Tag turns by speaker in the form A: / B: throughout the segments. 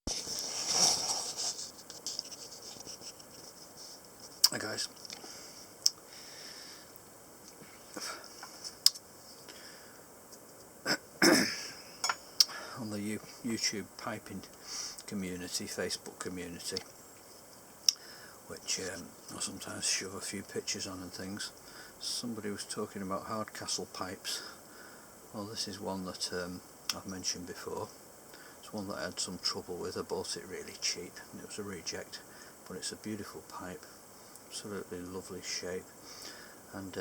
A: Hi guys, on the YouTube piping community, Facebook community, which I sometimes shove a few pictures on and things, somebody was talking about Hardcastle pipes. Well, this is one that I've mentioned before. It's one that I had some trouble with. I bought it really cheap and it was a reject, but it's a beautiful pipe, absolutely lovely shape, and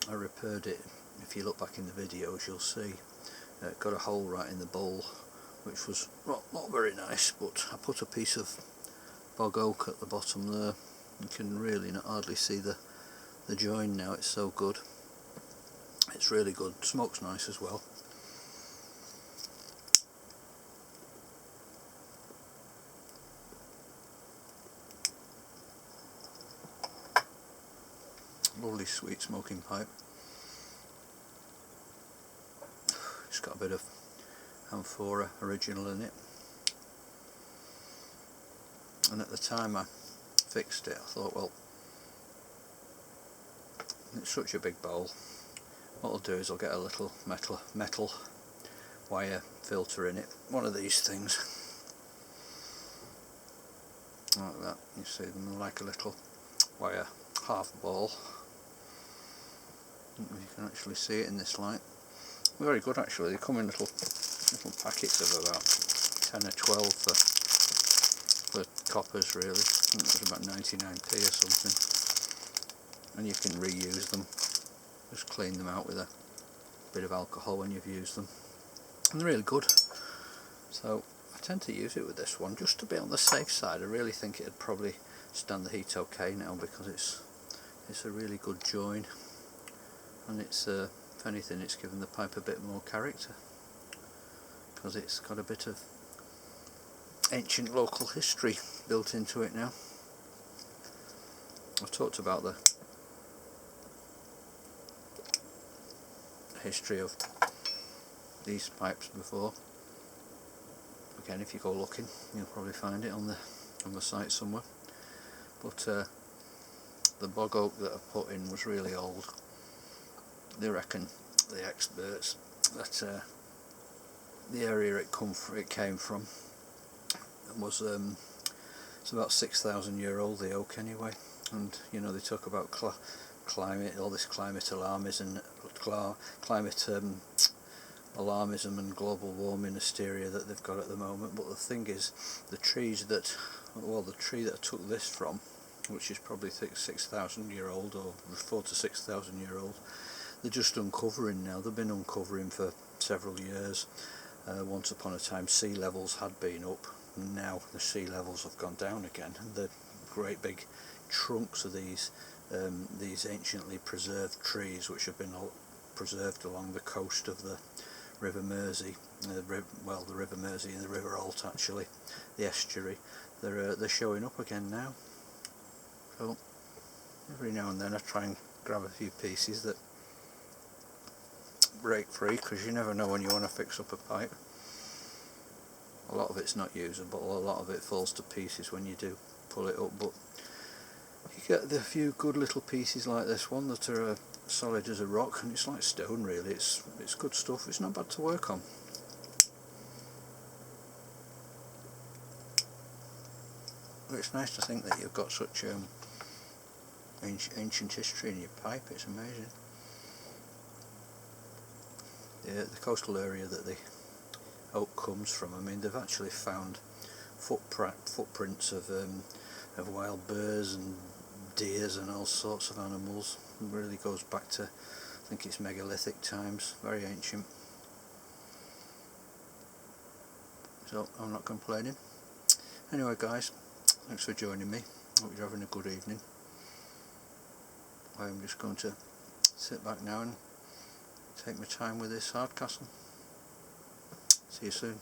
A: I repaired it. If you look back in the videos you'll see it got a hole right in the bowl, which was not very nice, but I put a piece of bog oak at the bottom there. You can really not hardly see the join now, it's so good. It's really good, smoke's nice as well. Lovely sweet smoking pipe. It's got a bit of amphora original in it, and at the time I fixed it I thought, well, it's such a big bowl, what I'll do is I'll get a little metal wire filter in it, one of these things like that. You see them like a little wire half ball. You can actually see it in this light. Very good actually. They come in little packets of about 10 or 12 for coppers really. I think it was about 99p or something. And you can reuse them. Just clean them out with a bit of alcohol when you've used them. And they're really good. So I tend to use it with this one just to be on the safe side. I really think it'd probably stand the heat okay now, because it's a really good join, and it's if anything it's given the pipe a bit more character, because it's got a bit of ancient local history built into it now. I've talked about the history of these pipes before. Again, if you go looking you'll probably find it on the site somewhere, but the bog oak that I put in was really old. They reckon, the experts, that the area it came from was it's about 6,000 year old, the oak anyway. And you know, they talk about climate, all this climate alarmism and global warming hysteria that they've got at the moment. But the thing is, the tree that I took this from, which is probably 6,000 year old or 4 to 6,000 year old, they're just uncovering now. They've been uncovering for several years. Once upon a time sea levels had been up, and now the sea levels have gone down again, and the great big trunks of these anciently preserved trees, which have been preserved along the coast of the River Mersey, the River Mersey and the River Alt, actually, the estuary, they're showing up again now. So every now and then I try and grab a few pieces that break free, because you never know when you want to fix up a pipe. A lot of it's not usable, a lot of it falls to pieces when you do pull it up, but you get the few good little pieces like this one that are solid as a rock, and it's like stone really. It's good stuff. It's not bad to work on. But it's nice to think that you've got such ancient history in your pipe. It's amazing. The coastal area that the oak comes from, I mean, they've actually found footprints of wild bears and deers and all sorts of animals. It really goes back to, I think it's megalithic times, very ancient. So I'm not complaining. Anyway guys, thanks for joining me. Hope you're having a good evening. I'm just going to sit back now and take my time with this Hardcastle. See you soon.